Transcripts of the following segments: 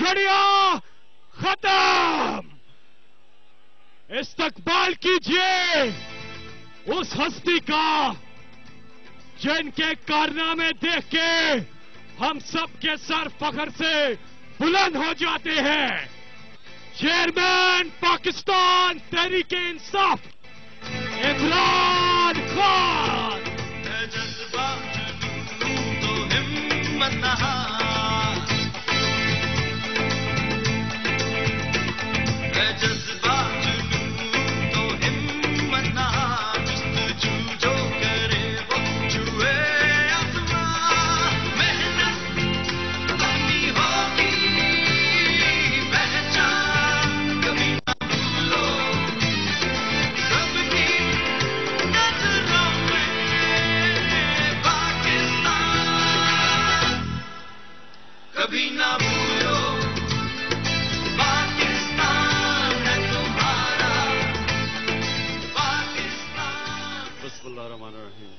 घड़ियां खत्म। इस्तकबाल कीजिए उस हस्ती का जिनके कारनामे देख के हम सब के सर फख्र से बुलंद हो जाते हैं। चेयरमैन पाकिस्तान तहरीक इंसाफ इमरान खान। जज्बा तो हिम्मत नहा, जज्बा तो हिम्मत नहा, जुस्तजू जो करे वो छुए आसमां। मेहनत अपनी होगी पहचान, कभी ना भूलो सबकी नजरों में पाकिस्तान। कभी ना भूलो पाकिस्तान है तुम्हारा, पाकिस्तान। बिस्मिल्लाहिर्रहमानिर्रहीम।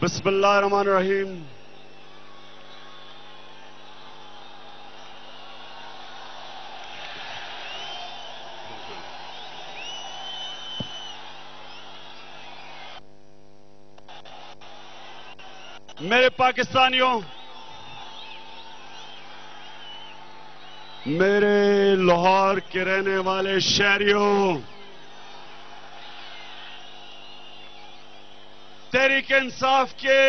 बिस्मिल्लाहिर्रहमानिर्रहीम। मेरे पाकिस्तानियों, मेरे लाहौर के रहने वाले शहरियों, तहरीक इंसाफ के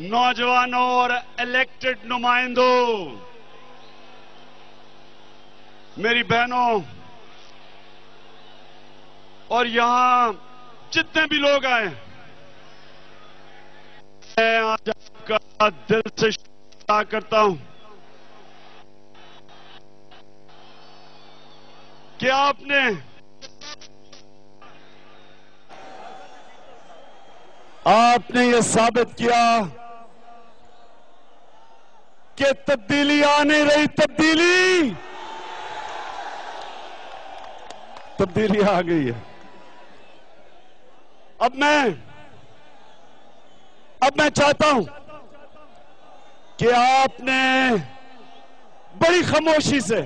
नौजवानों और इलेक्टेड नुमाइंदों, मेरी बहनों और यहां जितने भी लोग आए, मैं आज आपका दिल से शुक्रिया करता हूं कि आपने ये साबित किया कि तब्दीली आ नहीं रही, तब्दीली आ गई है। अब मैं चाहता हूं कि आपने बड़ी खामोशी से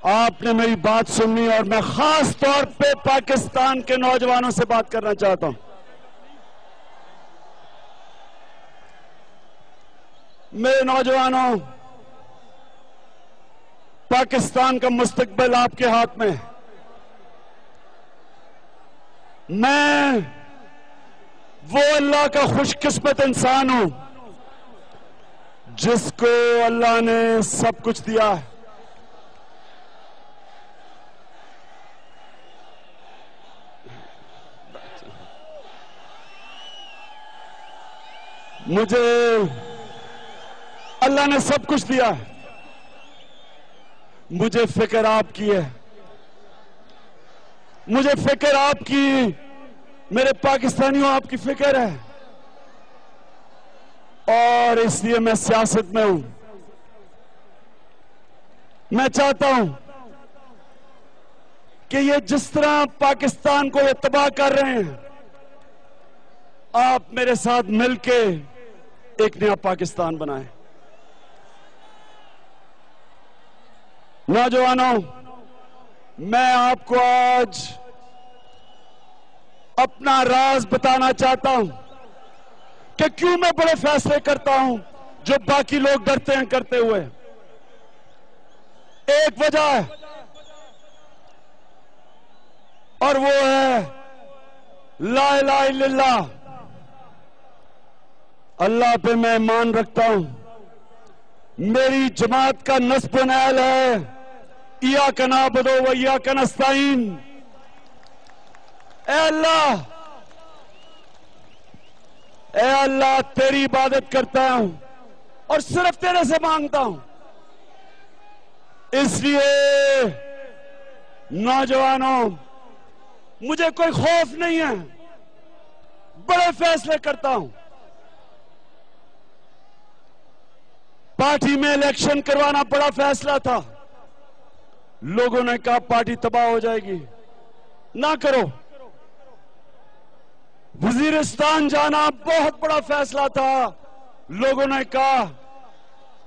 आपने मेरी बात सुननी, और मैं खास तौर पे पाकिस्तान के नौजवानों से बात करना चाहता हूं। मेरे नौजवानों, पाकिस्तान का मुस्तकबिल आपके हाथ में है। मैं वो अल्लाह का खुशकिस्मत इंसान हूं जिसको अल्लाह ने सब कुछ दिया है। मुझे अल्लाह ने सब कुछ दिया है। मुझे फिक्र आपकी है, मुझे फिक्र आपकी, मेरे पाकिस्तानियों आपकी फिक्र है, और इसलिए मैं सियासत में हूं। मैं चाहता हूं कि ये जिस तरह पाकिस्तान को ये तबाह कर रहे हैं, आप मेरे साथ मिलके एक नया पाकिस्तान बनाएं। नौजवानों, मैं आपको आज अपना राज बताना चाहता हूं कि क्यों मैं बड़े फैसले करता हूं जो बाकी लोग डरते हैं करते हुए। एक वजह है, और वो है ला इलाहा इल्लल्लाह। अल्लाह पे मैं ईमान रखता हूं। मेरी जमात का नस्ब नैल है, इय्याका नअबुदु व इय्याका नस्तईन। ए अल्लाह, तेरी इबादत करता हूं और सिर्फ तेरे से मांगता हूं। इसलिए नौजवानों, मुझे कोई खौफ नहीं है, बड़े फैसले करता हूं। पार्टी में इलेक्शन करवाना बड़ा फैसला था। लोगों ने कहा पार्टी तबाह हो जाएगी, ना करो। वजीरिस्तान जाना बहुत बड़ा फैसला था। लोगों ने कहा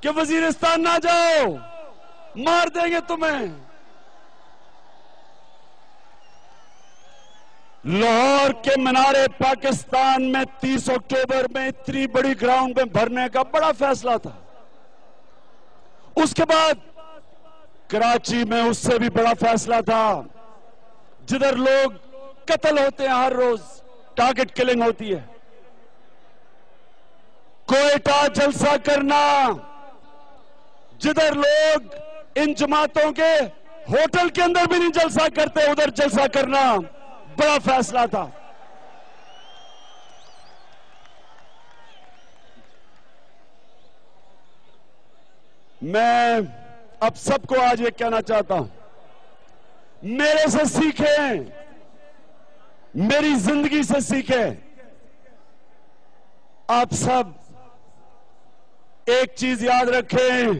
कि वजीरिस्तान ना जाओ, मार देंगे तुम्हें। लाहौर के मीनारे पाकिस्तान में 30 अक्टूबर में इतनी बड़ी ग्राउंड में भरने का बड़ा फैसला था। उसके बाद कराची में उससे भी बड़ा फैसला था, जिधर लोग कत्ल होते हैं, हर रोज टारगेट किलिंग होती है। कोयटा जलसा करना, जिधर लोग इन जमातों के होटल के अंदर भी नहीं जलसा करते, उधर जलसा करना बड़ा फैसला था। मैं अब सबको आज ये कहना चाहता हूं, मेरे से सीखें, मेरी जिंदगी से सीखें। आप सब एक चीज याद रखें,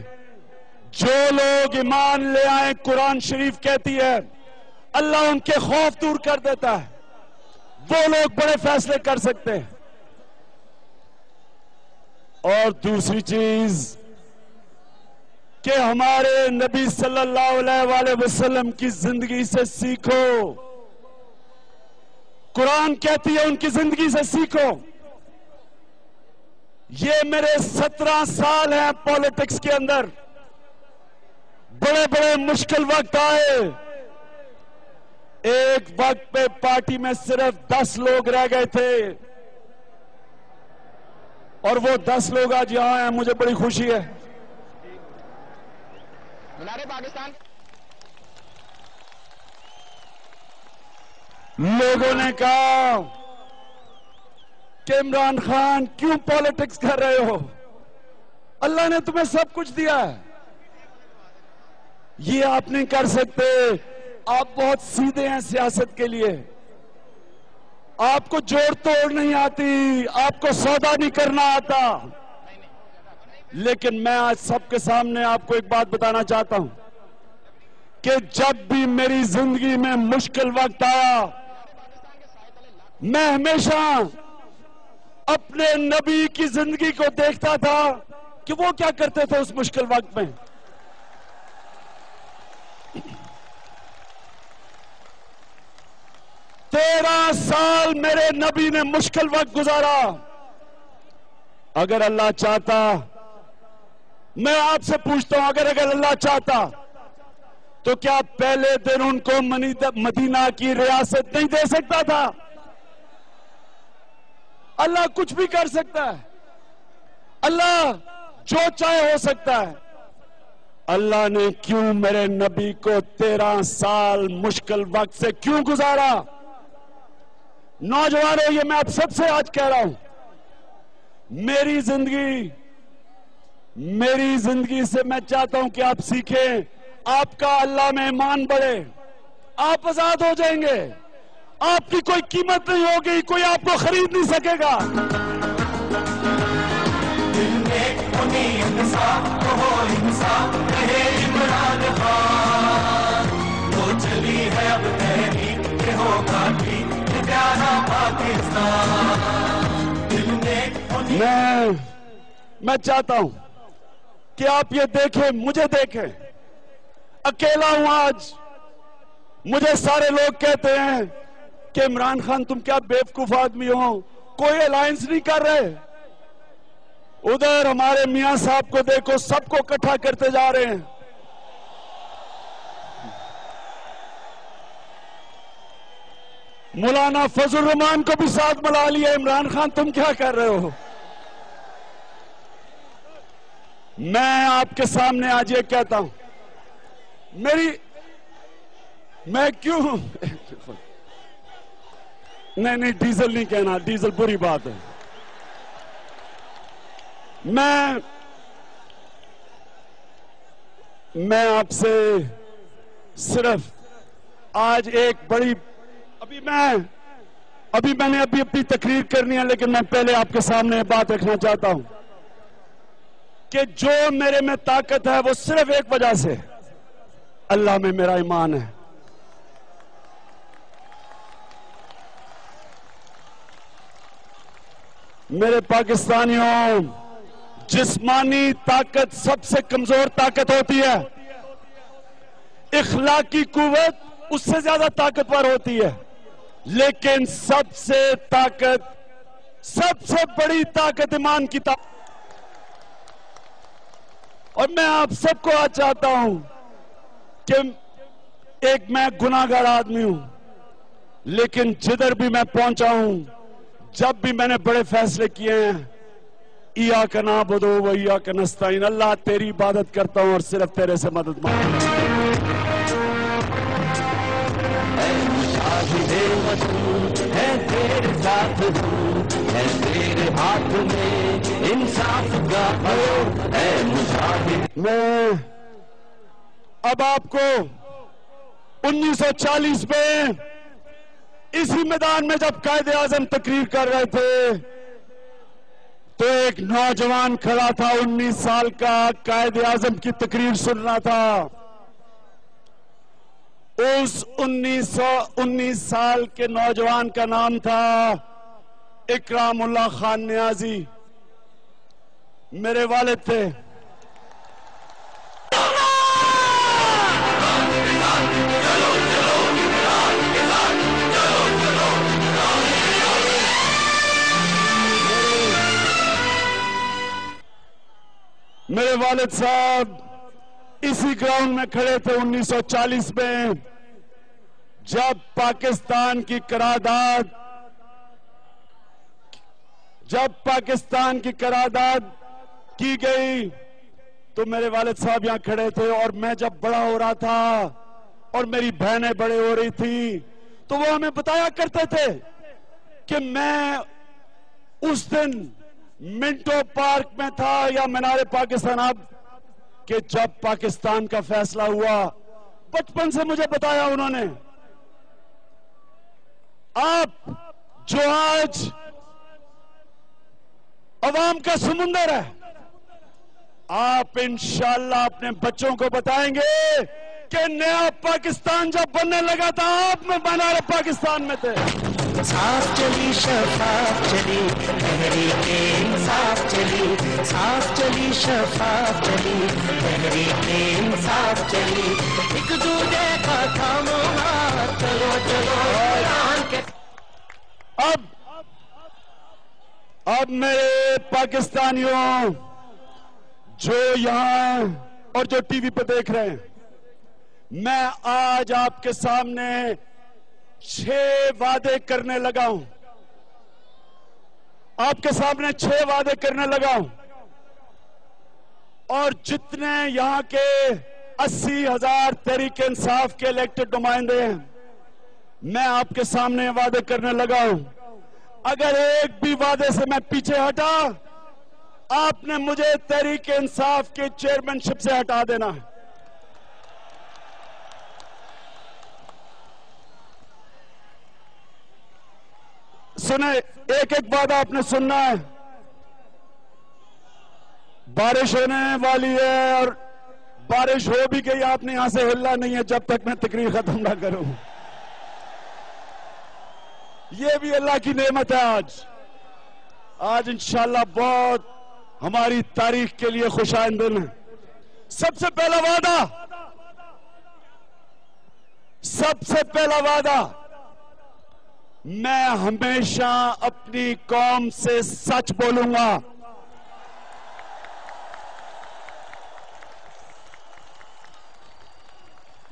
जो लोग ईमान ले आए, कुरान शरीफ कहती है अल्लाह उनके खौफ दूर कर देता है, वो लोग बड़े फैसले कर सकते हैं। और दूसरी चीज कि हमारे नबी सल्लल्लाहु अलैहि वसल्लम की जिंदगी से सीखो। कुरान कहती है उनकी जिंदगी से सीखो। ये मेरे 17 साल हैं पॉलिटिक्स के अंदर, बड़े बड़े मुश्किल वक्त आए। एक वक्त पे पार्टी में सिर्फ 10 लोग रह गए थे और वो 10 लोग आज यहां हैं, मुझे बड़ी खुशी है। मीनारे पाकिस्तान लोगों ने कहा कि इमरान खान क्यों पॉलिटिक्स कर रहे हो, अल्लाह ने तुम्हें सब कुछ दिया है, ये आप नहीं कर सकते, आप बहुत सीधे हैं सियासत के लिए, आपको जोड़ तोड़ नहीं आती, आपको सौदा नहीं करना आता। लेकिन मैं आज सबके सामने आपको एक बात बताना चाहता हूं कि जब भी मेरी जिंदगी में मुश्किल वक्त आया, मैं हमेशा अपने नबी की जिंदगी को देखता था कि वो क्या करते थे उस मुश्किल वक्त में। तेरह साल मेरे नबी ने मुश्किल वक्त गुजारा। अगर अल्लाह चाहता, मैं आपसे पूछता हूं, अगर अल्लाह चाहता तो क्या पहले दिन उनको मदीना की रियासत नहीं दे सकता था? अल्लाह कुछ भी कर सकता है, अल्लाह जो चाहे हो सकता है। अल्लाह ने क्यों मेरे नबी को 13 साल मुश्किल वक्त से क्यों गुजारा? नौजवानों, ये मैं आप सबसे आज कह रहा हूं, मेरी जिंदगी से मैं चाहता हूं कि आप सीखें, आपका अल्लाह में ईमान बढ़े, आप आजाद हो जाएंगे, आपकी कोई कीमत नहीं होगी, कोई आपको खरीद नहीं सकेगा। दिल में उन्हीं इंसाफ को हो इंसाफ रहे इमरान खान, वो चली है अब तहरीक के होगा ठीक प्यारा पाकिस्तान। दिल में उन्हीं मैं चाहता हूं कि आप ये देखें, मुझे देखें, अकेला हूं आज। मुझे सारे लोग कहते हैं कि इमरान खान तुम क्या बेवकूफ आदमी हो, कोई अलायंस नहीं कर रहे। उधर हमारे मियां साहब को देखो, सबको इकट्ठा करते जा रहे हैं। मौलाना फजल रहमान को भी साथ मिला लिया। इमरान खान तुम क्या कर रहे हो? मैं आपके सामने आज ये कहता हूं, मैं क्यों नहीं, डीजल नहीं कहना, डीजल बुरी बात है। मैं आपसे सिर्फ आज एक बड़ी मैंने अपनी तकरीर करनी है, लेकिन मैं पहले आपके सामने बात रखना चाहता हूं कि जो मेरे में ताकत है वो सिर्फ एक वजह से, अल्लाह में मेरा ईमान है। मेरे पाकिस्तानियों, जिस्मानी ताकत सबसे कमजोर ताकत होती है, इखलाकी कुव्वत उससे ज्यादा ताकतवर होती है, लेकिन सबसे बड़ी ताकत ईमान की ताकत। और मैं आप सबको आज चाहता हूं कि एक मैं गुनाहगार आदमी हूं, लेकिन जिधर भी मैं पहुंचा हूं, जब भी मैंने बड़े फैसले किए हैं, इय्याक नअबुदु व इय्याक नस्तईन, अल्लाह तेरी इबादत करता हूं और सिर्फ तेरे से मदद मांगता हूं। है तेरे साथ हूँ, है तेरे हाथ में इंसाफ का है मुजाहिद। मैं अब आपको 1940 में इसी मैदान में जब कायदे आजम तकरीर कर रहे थे, तो एक नौजवान खड़ा था, 19 साल का, कायदे आजम की तकरीर सुन रहा था। उस 19 साल के नौजवान का नाम था इकरामुल्लाह खान नियाजी, मेरे वालिद थे। मेरे वालिद साहब इसी ग्राउंड में खड़े थे 1940 में, जब पाकिस्तान की करारदाद की गई, तो मेरे वालिद साहब यहां खड़े थे। और मैं जब बड़ा हो रहा था और मेरी बहनें बड़े हो रही थी, तो वो हमें बताया करते थे कि मैं उस दिन मिंटो पार्क में था या मीनार पाकिस्तान, अब कि जब पाकिस्तान का फैसला हुआ, बचपन से मुझे बताया उन्होंने, आप जो आज अवाम का समुंदर है, आप इंशाअल्लाह अपने बच्चों को बताएंगे कि नया पाकिस्तान जब बनने लगा था, आप में मीनार पाकिस्तान में थे। साफ चली शफाफ चली तहरीके इंसाफ चली, साफ चली शफाफ चली तहरीके इंसाफ चली, एक दूसरे का थामो हाथ, चलो चलो के। अब मेरे पाकिस्तानियों जो यहां और जो टीवी पे देख रहे हैं, मैं आज आपके सामने 6 वादे करने लगा हूं, आपके सामने 6 वादे करने लगा हूं। और जितने यहां के 80,000 तहरीक इंसाफ के इलेक्टेड नुमाइंदे हैं, मैं आपके सामने वादे करने लगा हूं। अगर एक भी वादे से मैं पीछे हटा, आपने मुझे तहरीक इंसाफ के चेयरमैनशिप से हटा देना है। सुने, एक एक वादा आपने सुनना है। बारिश होने वाली है और बारिश हो भी गई, आपने यहां से हिलना नहीं है जब तक मैं तकरीर खत्म ना करूं। ये भी अल्लाह की नेमत है। आज इंशाअल्लाह बहुत हमारी तारीख के लिए खुशाइंद दिन है। सबसे पहला वादा, मैं हमेशा अपनी कौम से सच बोलूंगा।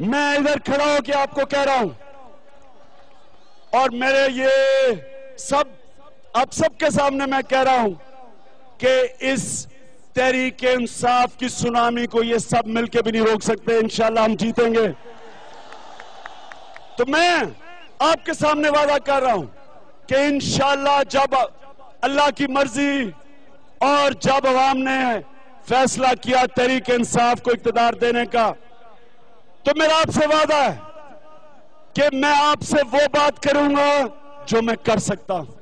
मैं इधर खड़ा होकर आपको कह रहा हूं, और मेरे ये सब आप सबके सामने मैं कह रहा हूं कि इस तहरीक इंसाफ की सुनामी को ये सब मिलके भी नहीं रोक सकते। इंशाअल्लाह हम जीतेंगे। तो मैं आपके सामने वादा कर रहा हूं कि इंशाअल्लाह जब अल्लाह की मर्जी और जब अवाम ने फैसला किया तहरीक इंसाफ को इख्तियार देने का, तो मेरा आपसे वादा है कि मैं आपसे वो बात करूंगा जो मैं कर सकता हूं।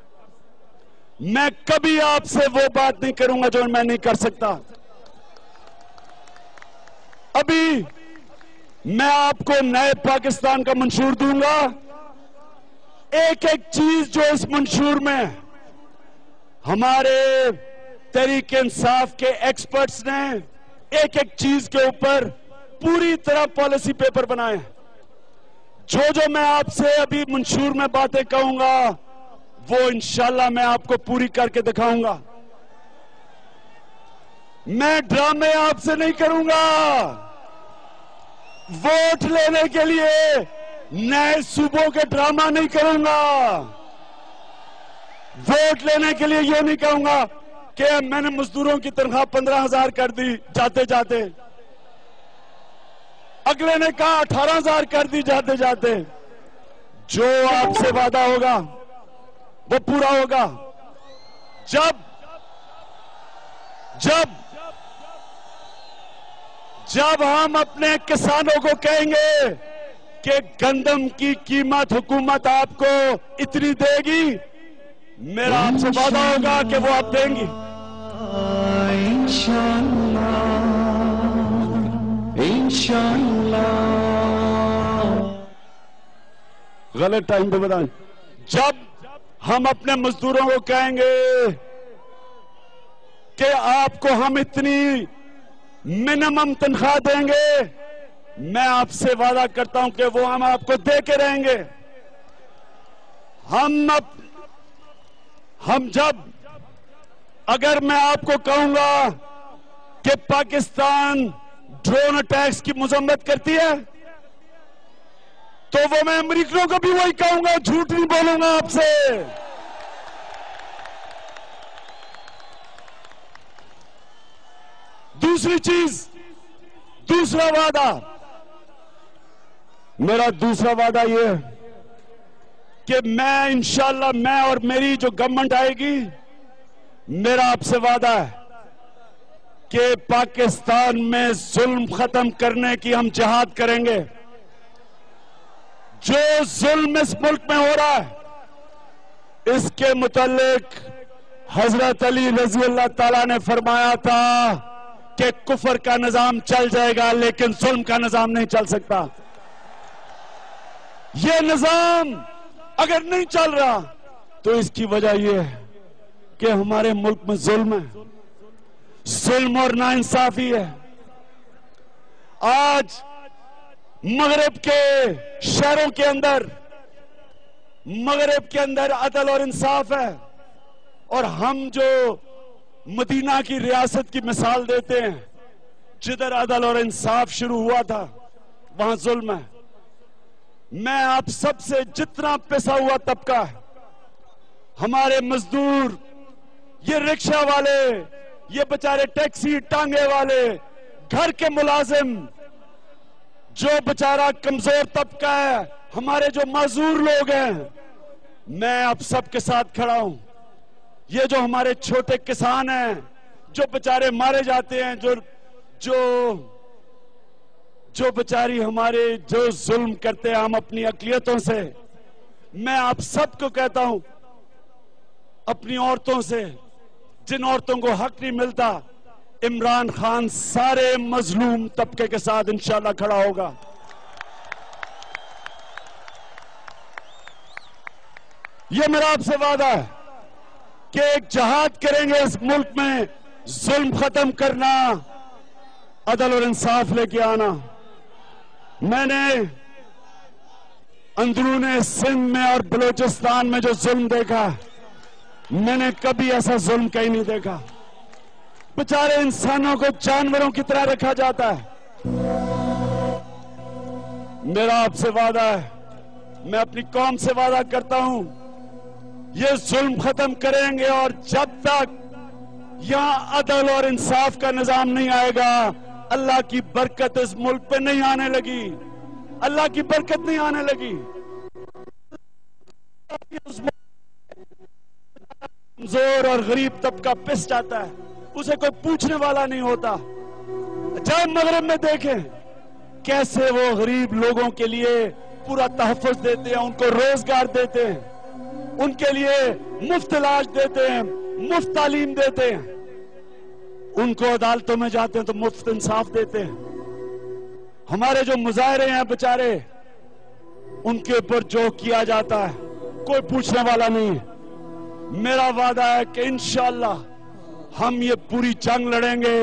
मैं कभी आपसे वो बात नहीं करूंगा जो मैं नहीं कर सकता। अभी मैं आपको नए पाकिस्तान का मंशूर दूंगा। एक एक चीज जो इस मंशूर में हमारे तहरीक इंसाफ के एक्सपर्ट्स ने एक एक चीज के ऊपर पूरी तरह पॉलिसी पेपर बनाए। जो मैं आपसे अभी मंशूर में बातें कहूंगा वो इंशाल्लाह मैं आपको पूरी करके दिखाऊंगा। मैं ड्रामे आपसे नहीं करूंगा। वोट लेने के लिए नए सूबों के ड्रामा नहीं करूंगा। वोट लेने के लिए ये नहीं कहूंगा कि मैंने मजदूरों की तनख्वाह 15,000 कर दी जाते जाते, अगले ने कहा 18,000 कर दी जाते जाते। जो आपसे वादा होगा वो पूरा होगा। जब जब जब हम अपने किसानों को कहेंगे कि गंदम की कीमत हुकूमत आपको इतनी देगी, मेरा आपसे वादा होगा कि वो आप देंगी। इंशाअल्लाह गलत टाइम पे बताएं। जब हम अपने मजदूरों को कहेंगे कि आपको हम इतनी मिनिमम तनख्वाह देंगे, मैं आपसे वादा करता हूं कि वो हम आपको दे के रहेंगे। हम जब अगर मैं आपको कहूंगा कि पाकिस्तान ड्रोन अटैक्स की मजम्मत करती है, तो वो मैं अमेरिकनों को भी वही कहूंगा, झूठ नहीं बोलूंगा आपसे। दूसरी चीज, दूसरा वादा, मेरा दूसरा वादा यह है कि मैं इंशाअल्लाह, मैं और मेरी जो गवर्नमेंट आएगी, मेरा आपसे वादा है कि पाकिस्तान में जुल्म खत्म करने की हम जिहाद करेंगे। जो जुल्म इस मुल्क में हो रहा है, इसके मुतालिक हजरत अली रजी अल्लाह ताला ने फरमाया था कि कुफर का निजाम चल जाएगा लेकिन जुल्म का निजाम नहीं चल सकता। यह निजाम अगर नहीं चल रहा तो इसकी वजह यह है कि हमारे मुल्क में जुल्म है, जुल्म और नाइंसाफी है। आज मगरब के शहरों के अंदर, मगरब के अंदर अदल और इंसाफ है, और हम जो मदीना की रियासत की मिसाल देते हैं, जिधर अदल और इंसाफ शुरू हुआ था वहां जुल्म है। मैं आप सबसे, जितना पिसा हुआ तबका है, हमारे मजदूर, ये रिक्शा वाले, ये बेचारे टैक्सी टांगे वाले, घर के मुलाजिम, जो बेचारा कमजोर तबका है, हमारे जो मजदूर लोग हैं, मैं आप सबके साथ खड़ा हूं। ये जो हमारे छोटे किसान हैं, जो बेचारे मारे जाते हैं, जो बेचारी हमारे जो जुल्म करते हैं हम अपनी अकलियतों से, मैं आप सबको कहता हूं, अपनी औरतों से, जिन औरतों को हक नहीं मिलता, इमरान खान सारे मजलूम तबके के साथ इंशाअल्लाह खड़ा होगा। यह मेरा आपसे वादा है कि एक जहाद करेंगे इस मुल्क में, जुल्म खत्म करना, अदल और इंसाफ लेके आना। मैंने अंदरूने सिंध में और बलूचिस्तान में जो जुल्म देखा, मैंने कभी ऐसा जुल्म कहीं नहीं देखा। बेचारे इंसानों को जानवरों की तरह रखा जाता है। मेरा आपसे वादा है, मैं अपनी कौम से वादा करता हूं, ये जुल्म खत्म करेंगे, और जब तक यहां अदल और इंसाफ का निजाम नहीं आएगा, अल्लाह की बरकत इस मुल्क पे नहीं आने लगी। अल्लाह की बरकत नहीं आने लगी। कमजोर और गरीब तबका पिस जाता है, उसे कोई पूछने वाला नहीं होता। जब मगरब में देखें कैसे वो गरीब लोगों के लिए पूरा तहफ़्फ़ुज़ देते हैं, उनको रोजगार देते हैं, उनके लिए मुफ्त इलाज देते हैं, मुफ्त तालीम देते हैं, उनको अदालतों में जाते हैं तो मुफ्त इंसाफ देते हैं। हमारे जो मुजाहिरे हैं बेचारे, उनके ऊपर जो किया जाता है कोई पूछने वाला नहीं है। मेरा वादा है कि इंशाअल्लाह हम ये पूरी जंग लड़ेंगे,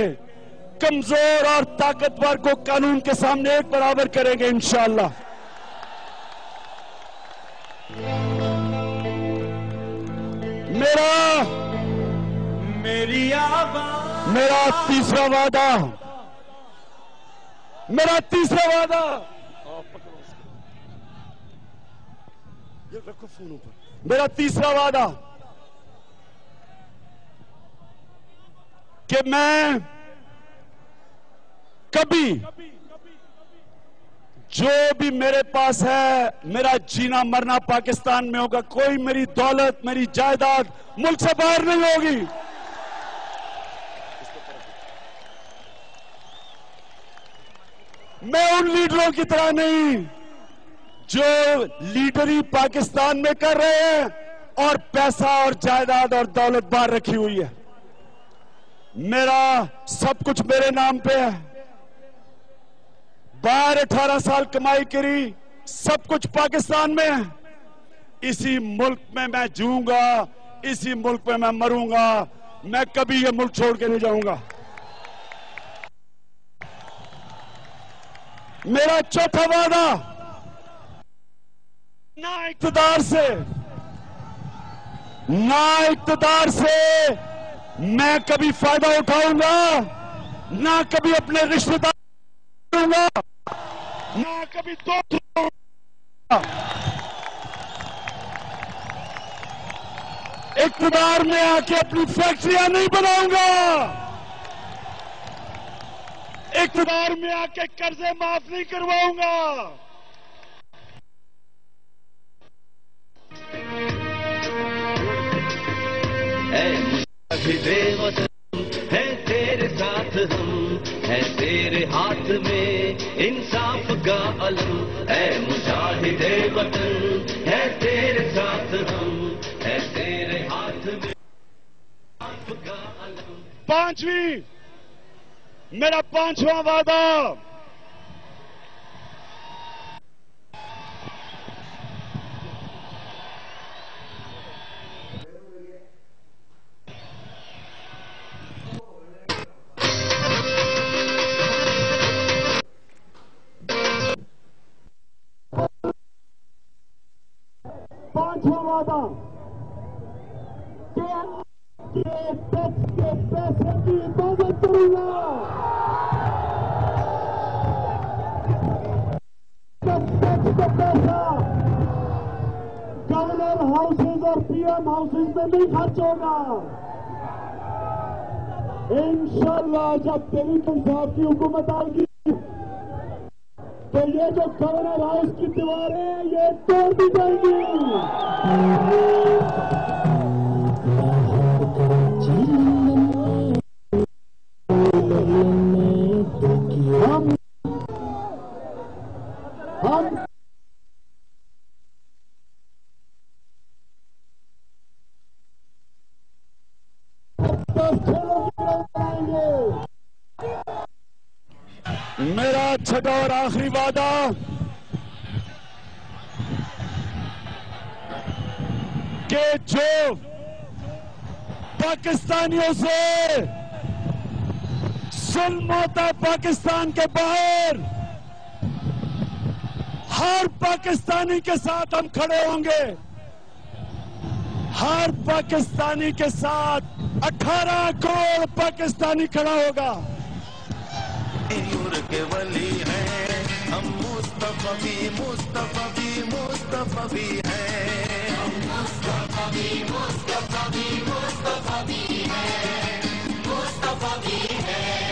कमजोर और ताकतवर को कानून के सामने एक बराबर करेंगे इंशाअल्लाह। मेरा तीसरा वादा, ये रखो फोन ऊपर। मेरा तीसरा वादा कि मैं कभी जो भी मेरे पास है, मेरा जीना मरना पाकिस्तान में होगा। कोई मेरी दौलत, मेरी जायदाद मुल्क से बाहर नहीं होगी। मैं उन लीडरों की तरह नहीं जो लीडरी पाकिस्तान में कर रहे हैं और पैसा और जायदाद और दौलत बाहर रखी हुई है। मेरा सब कुछ मेरे नाम पे है। बाहर 18 साल कमाई करी, सब कुछ पाकिस्तान में है। इसी मुल्क में मैं जीऊंगा, इसी मुल्क में मैं मरूंगा। मैं कभी ये मुल्क छोड़ के नहीं जाऊंगा। मेरा चौथा वादा, ना इक़्तिदार से मैं कभी फायदा उठाऊंगा, ना कभी अपने रिश्तेदार करूंगा, ना कभी दोस्त इक़्तिदार में आके अपनी फैक्ट्रियां नहीं बनाऊंगा। इक़्तिदार में आके कर्जे माफ नहीं करवाऊंगा। है तेरे साथ हम, है तेरे हाथ में इंसाफ का अलम। है मुजाहिदे वतन, है तेरे साथ हम, है तेरे हाथ में इंसाफ का अलम। मेरा पांचवां वादा, कि टैक्स के पैसे की हिफाजत करूंगा। टैक्स का पैसा गवर्नर हाउसेज और पीएम हाउसेज में नहीं खर्च होगा। इंशाअल्लाह जब टेलीकॉम साहब की हुकूमत आएगी तो ये जो गवर्नर हाउस की दीवारें ये तोड़ दी जाएगी। मेरा छठा और आखिरी वादा, कि जो पाकिस्तानियों से जुल्म होता है पाकिस्तान के बाहर, हर पाकिस्तानी के साथ हम खड़े होंगे। हर पाकिस्तानी के साथ 18 करोड़ पाकिस्तानी खड़ा होगा। नूर के वली हैं हम, मुस्तफा भी हैं, हम मुस्तफा भी हैं।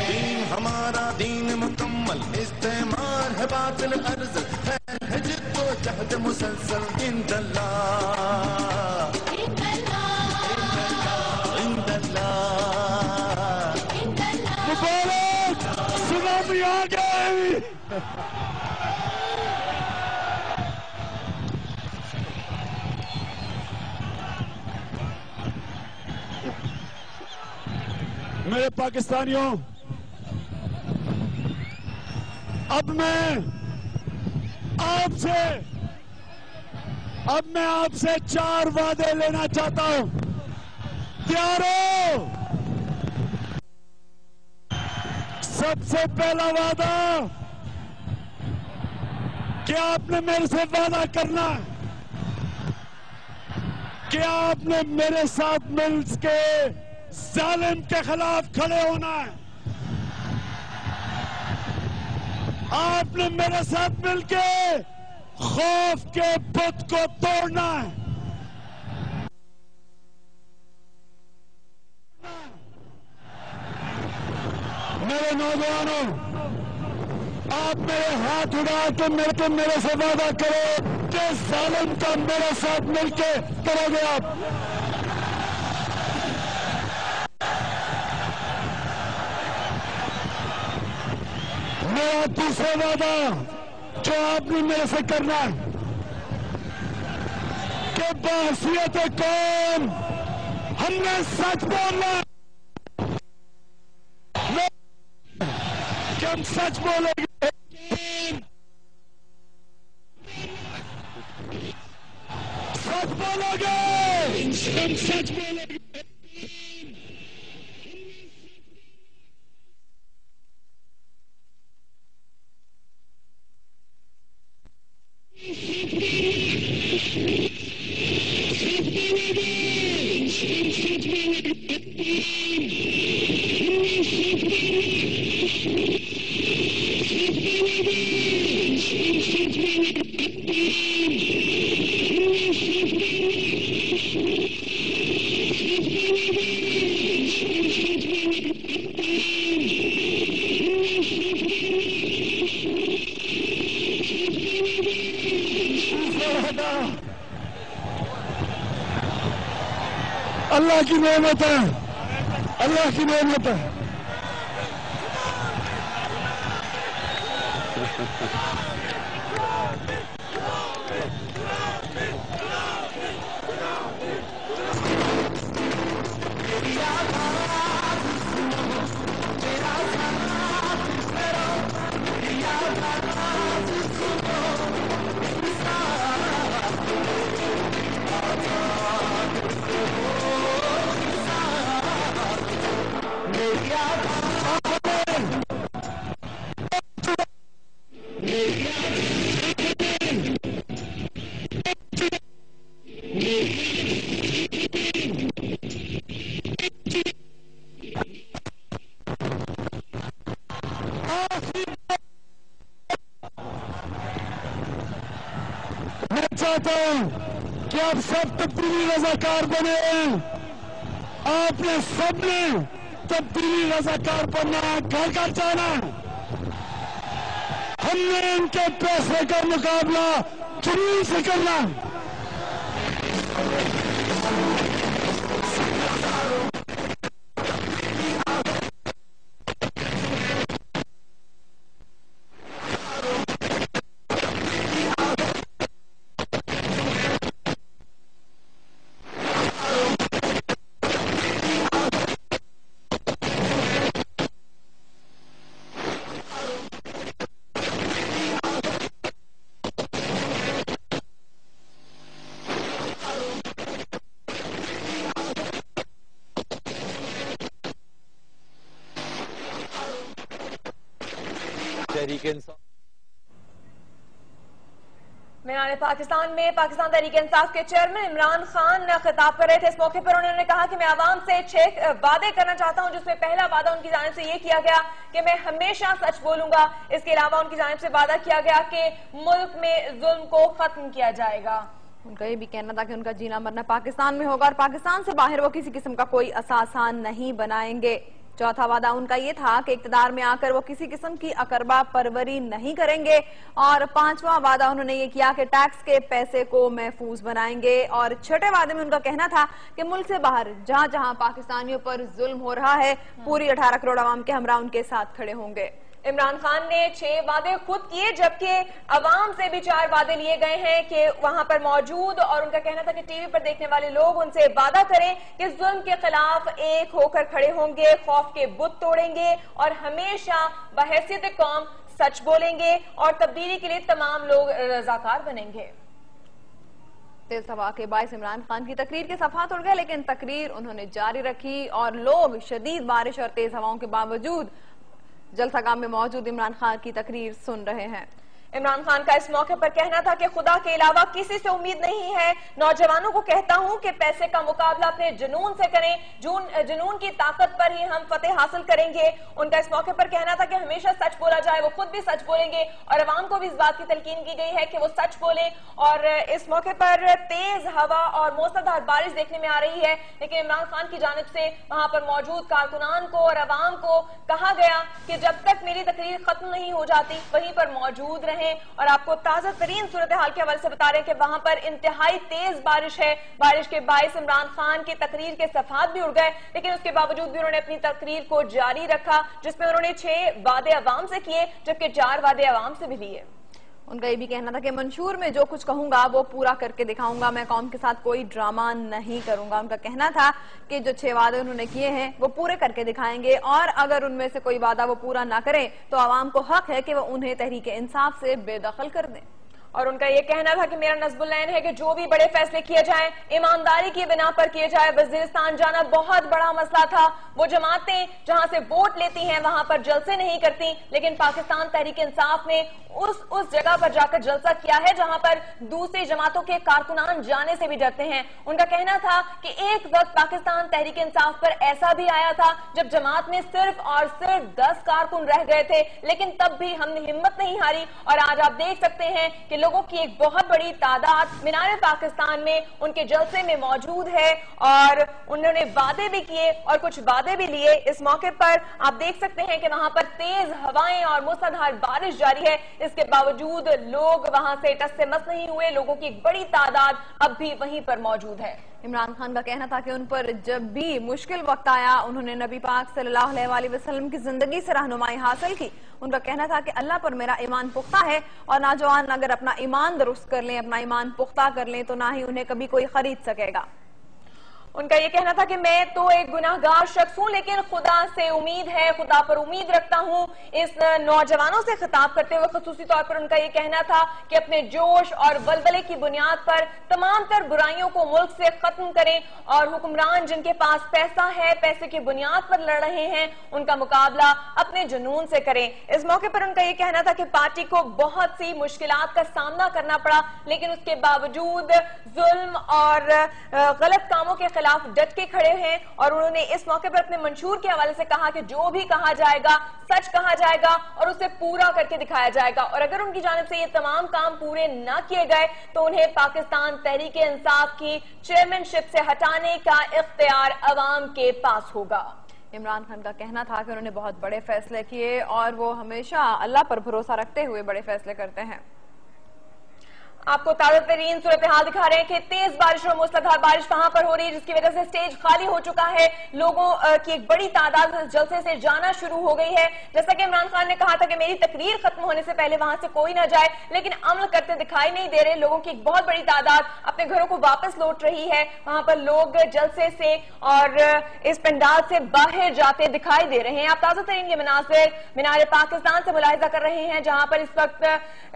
दीन हमारा दीन मुकम्मल, इस्तेमार है बातिल अर्ज, है जिद्दो जहद मुसलसल इंदल्लाह। आ गए। मेरे पाकिस्तानियों, अब मैं आपसे 4 वादे लेना चाहता हूं। तैयार हो? सबसे पहला वादा क्या आपने मेरे से वादा करना है? क्या आपने मेरे साथ मिलके जालिम के खिलाफ खड़े होना है? आपने मेरे साथ मिलके खौफ के बुत को तोड़ना है। मेरे नौजवानों, आप मेरे हाथ उड़ा के मेरे से वादा करो कि जालिम का मेरे साथ मिलके करोगे आप। मेरा दूसरा वादा जो आपने मेरे से करना है कि बहसीयत कौम हमने सच बोलना है। कि हम सच बोलेंगे, सच बोलोगे, हम सच बोलेंगे। अल्लाह की नेमत है, अल्लाह की नेमत है। मैं चाहता हूं कि आप सब तब्दीली रजाकार बने। आपने सबने तब्दीली रजाकार बनना, घर घर जाना। हमने इनके पैसे का मुकाबला जुनून से करना। मीनार पाकिस्तान में पाकिस्तान तहरीक इंसाफ के चेयरमैन इमरान खान खिताब कर रहे थे। इस मौके पर उन्होंने कहा कि मैं आवाम से 6 वादे करना चाहता हूं, जिसमें पहला वादा उनकी जानिब से ये किया गया कि मैं हमेशा सच बोलूंगा। इसके अलावा उनकी जानिब से वादा किया गया कि मुल्क में जुल्म को खत्म किया जाएगा। उनका ये भी कहना था कि उनका जीना मरना पाकिस्तान में होगा और पाकिस्तान से बाहर वो किसी किस्म का कोई असासा नहीं बनाएंगे। चौथा वादा उनका ये था कि इक्तदार में आकर वो किसी किस्म की अकरबा परवरी नहीं करेंगे। और 5वां वादा उन्होंने ये किया कि टैक्स के पैसे को महफूज बनाएंगे। और छठे वादे में उनका कहना था कि मुल्क से बाहर जहां जहां पाकिस्तानियों पर जुल्म हो रहा है, पूरी 18 करोड़ आवाम के हमरा उनके साथ खड़े होंगे। इमरान खान ने 6 वादे खुद किए, जबकि अवाम से भी 4 वादे लिए गए हैं कि वहां पर मौजूद, और उनका कहना था कि टीवी पर देखने वाले लोग उनसे वादा करें कि जुल्म के खिलाफ एक होकर खड़े होंगे, खौफ के बुत तोड़ेंगे और हमेशा बहैसियत कौम सच बोलेंगे और तब्दीली के लिए तमाम लोग रजाकार बनेंगे। तेज हवा के बायस इमरान खान की तकरीर के सफात उड़ गए, लेकिन तकरीर उन्होंने जारी रखी और लोग शदीद बारिश और तेज हवाओं के बावजूद जलसागाह में मौजूद इमरान खान की तकरीर सुन रहे हैं। इमरान खान का इस मौके पर कहना था कि खुदा के अलावा किसी से उम्मीद नहीं है। नौजवानों को कहता हूं कि पैसे का मुकाबला अपने जुनून से करें, जुनून की ताकत पर ही हम फतेह हासिल करेंगे। उनका इस मौके पर कहना था कि हमेशा सच बोला जाए, वो खुद भी सच बोलेंगे और अवाम को भी इस बात की तलकीन की गई है कि वो सच बोले। और इस मौके पर तेज हवा और मूसलाधार बारिश देखने में आ रही है, लेकिन इमरान खान की जानिब से वहां पर मौजूद कारकुनान को और अवाम को कहा गया कि जब तक मेरी तकरीर खत्म नहीं हो जाती वहीं पर मौजूद रहे। और आपको ताजा तरीन सूरत हाल के हवाले से बता रहे हैं कि वहां पर इंतहाई तेज बारिश है। बारिश के बायस इमरान खान की तकरीर के सफात भी उड़ गए, लेकिन उसके बावजूद भी उन्होंने अपनी तकरीर को जारी रखा, जिसमें उन्होंने 6 वादे अवाम से किए जबकि 4 वादे अवाम से भी लिए। उनका ये भी कहना था कि मंशूर में जो कुछ कहूंगा वो पूरा करके दिखाऊंगा, मैं कौम के साथ कोई ड्रामा नहीं करूंगा। उनका कहना था कि जो 6 वादे उन्होंने किए हैं वो पूरे करके दिखाएंगे और अगर उनमें से कोई वादा वो पूरा ना करें तो आवाम को हक है कि वो उन्हें तहरीक इंसाफ से बेदखल कर दें। और उनका ये कहना था कि मेरा नज़्बुल-ऐन है कि जो भी बड़े फैसले किए जाएं ईमानदारी की बिना पर किए जाए। वजीरिस्तान जाना बहुत बड़ा मसला था। वो जमातें जहां से वोट लेती हैं वहां पर जलसे नहीं करती, लेकिन पाकिस्तान तहरीक इंसाफ ने उस जगह पर जाकर जलसा किया है जहां पर दूसरी जमातों के कारकुनान जाने से भी डरते हैं। उनका कहना था कि एक वक्त पाकिस्तान तहरीक इंसाफ पर ऐसा भी आया था जब जमात में सिर्फ और सिर्फ 10 कारकुन रह गए थे, लेकिन तब भी हमने हिम्मत नहीं हारी और आज आप देख सकते हैं कि लोगों की एक बहुत बड़ी तादाद मीनार पाकिस्तान में उनके जलसे में मौजूद है और उन्होंने वादे भी किए और कुछ वादे भी लिए। इस मौके पर आप देख सकते हैं कि वहां पर तेज हवाएं और मूसलाधार बारिश जारी है, इसके बावजूद लोग वहां से टस से मस नहीं हुए। लोगों की एक बड़ी तादाद अब भी वहीं पर मौजूद है। इमरान खान का कहना था कि उन पर जब भी मुश्किल वक्त आया उन्होंने नबी पाक सल्लल्लाहु अलैहि वसल्लम की जिंदगी से रहनुमाई हासिल की। उनका कहना था कि अल्लाह पर मेरा ईमान पुख्ता है और नौजवान अगर अपना ईमान दुरुस्त कर लें, अपना ईमान पुख्ता कर लें तो ना ही उन्हें कभी कोई खरीद सकेगा। उनका ये कहना था कि मैं तो एक गुनाहगार शख्स हूं लेकिन खुदा से उम्मीद है, खुदा पर उम्मीद रखता हूं। इस नौजवानों से खिताब करते हुए खुसूसी तौर पर उनका ये कहना था कि अपने जोश और वलवले की बुनियाद पर तमाम तर बुराइयों को मुल्क से खत्म करें और हुक्मरान जिनके पास पैसा है, पैसे की बुनियाद पर लड़ रहे हैं, उनका मुकाबला अपने जुनून से करें। इस मौके पर उनका ये कहना था कि पार्टी को बहुत सी मुश्किलात का सामना करना पड़ा, लेकिन उसके बावजूद जुल्म और गलत कामों के खिलाफ डट के खड़े हैं और उन्होंने इस मौके पर अपने मंशूर के हवाले से कहा कि जो भी कहा जाएगा सच कहा जाएगा और उसे पूरा करके दिखाया जाएगा और अगर उनकी जानिब से ये तमाम काम पूरे न किए गए तो उन्हें पाकिस्तान तहरीक इंसाफ की चेयरमैनशिप से हटाने का इख्तियार अवाम के पास होगा। इमरान खान का कहना था कि उन्होंने बहुत बड़े फैसले किए और वो हमेशा अल्लाह पर भरोसा रखते हुए बड़े फैसले करते हैं। आपको ताजा तरीन सूरत हाल दिखा रहे हैं कि तेज बारिश और मूसलाधार बारिश वहां पर हो रही है जिसकी वजह से स्टेज खाली हो चुका है। लोगों की एक बड़ी तादाद जलसे से जाना शुरू हो गई है। जैसा कि इमरान खान ने कहा था कि मेरी तकरीर खत्म होने से पहले वहां से कोई ना जाए, लेकिन अमल करते दिखाई नहीं दे रहे। लोगों की एक बहुत बड़ी तादाद अपने घरों को वापस लौट रही है। वहां पर लोग जलसे से और इस पंडाल से बाहर जाते दिखाई दे रहे हैं। आप ताजा तरीन ये मनासिर मीनार पाकिस्तान से मुलाहिजा कर रहे हैं जहां पर इस वक्त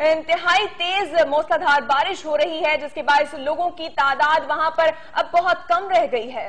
इंतहाई तेज मूसलाधार बारिश हो रही है जिसके बायस लोगों की तादाद वहां पर अब बहुत कम रह गई है।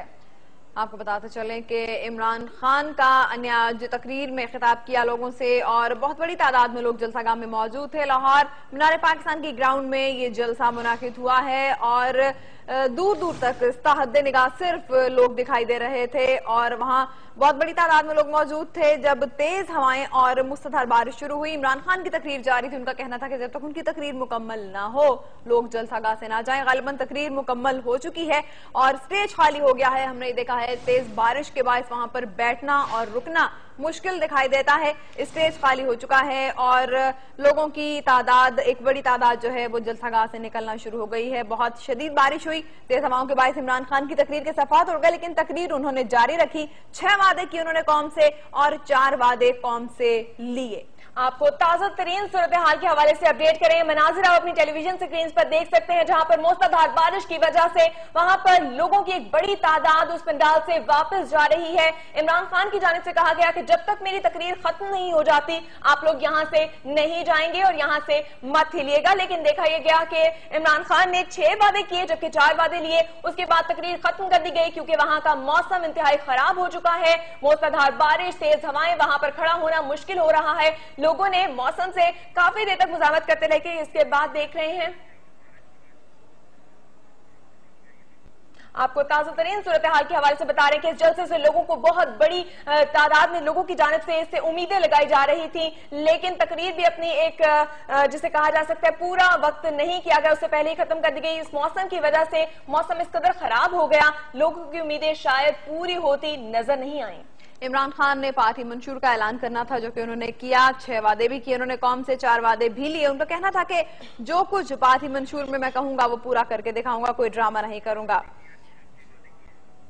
आपको बताते चलें कि इमरान खान का अन्य तकरीर में खिताब किया लोगों से और बहुत बड़ी तादाद में लोग जलसागाह में मौजूद थे। लाहौर मीनार पाकिस्तान की ग्राउंड में ये जलसा मुनाकिद हुआ है और दूर दूर तक इस्ताहद निगाह सिर्फ लोग दिखाई दे रहे थे और वहां बहुत बड़ी तादाद में लोग मौजूद थे जब तेज हवाएं और मूसलाधार बारिश शुरू हुई। इमरान खान की तकरीर जारी थी। उनका कहना था कि जब तक उनकी तकरीर मुकम्मल ना हो लोग जलसागाह से ना जाएं। गालिबन तकरीर मुकम्मल हो चुकी है और स्टेज खाली हो गया है। हमने देखा है तेज बारिश के बाद वहां पर बैठना और रुकना मुश्किल दिखाई देता है। स्टेज खाली हो चुका है और लोगों की तादाद, एक बड़ी तादाद जो है वो जलसागाह से निकलना शुरू हो गई है। बहुत शदीद बारिश हुई, तेज हवाओं के बायस इमरान खान की तकरीर के सफात उड़ गए, लेकिन तकरीर उन्होंने जारी रखी। 6 वादे किए उन्होंने कौम से और 4 वादे कौम से लिए। आपको ताजा तरीन सूरत हाल के हवाले से अपडेट करें। मनाजिर आप अपनी टेलीविजन स्क्रीन पर देख सकते हैं, जहां पर मूसलाधार बारिश की वजह से वहां पर लोगों की एक बड़ी तादाद उस पंडाल से वापस जा रही है। इमरान खान की जानिब से कहा गया कि जब तक मेरी तकरीर खत्म नहीं हो जाती आप लोग यहां से नहीं जाएंगे और यहां से मत हिलिएगा। लेकिन देखा यह गया कि इमरान खान ने 6 वादे किए, जबकि 4 वादे लिए। उसके बाद तकरीर खत्म कर दी गई क्योंकि वहां का मौसम इंतहाई खराब हो चुका है। मूसलाधार बारिश, तेज हवाएं, वहां पर खड़ा होना मुश्किल हो रहा है। लोगों ने मौसम से काफी देर तक मुजाहमत करते रहे। इसके बाद देख रहे हैं आपको ताजा तरीन सूरत हाल के हवाले से बता रहे हैं कि इस जलसे से लोगों को बहुत बड़ी तादाद में लोगों की जानिब से इससे उम्मीदें लगाई जा रही थी, लेकिन तकरीर भी अपनी एक जिसे कहा जा सकता है पूरा वक्त नहीं किया गया, उससे पहले ही खत्म कर दी गई। इस मौसम की वजह से मौसम इस कदर खराब हो गया, लोगों की उम्मीदें शायद पूरी होती नजर नहीं आई। इमरान खान ने पार्टी मंशूर का ऐलान करना था, जो कि उन्होंने किया। 6 वादे भी किए उन्होंने, कौम से 4 वादे भी लिए। उनका कहना था कि जो कुछ पार्टी मंशूर में मैं कहूंगा वो पूरा करके दिखाऊंगा, कोई ड्रामा नहीं करूंगा।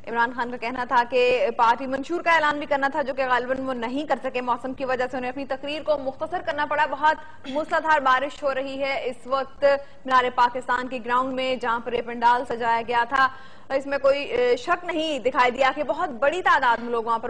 इमरान खान का कहना था कि पार्टी मंशूर का ऐलान भी करना था, जो कि गालिबन वो नहीं कर सके। मौसम की वजह से उन्हें अपनी तकरीर को मुख्तसर करना पड़ा। बहुत मूसलाधार बारिश हो रही है इस वक्त मीनार पाकिस्तान के ग्राउंड में, जहां पर ये पंडाल सजाया गया था। इसमें कोई शक नहीं दिखाई दिया कि बहुत बड़ी तादाद में लोग वहां पर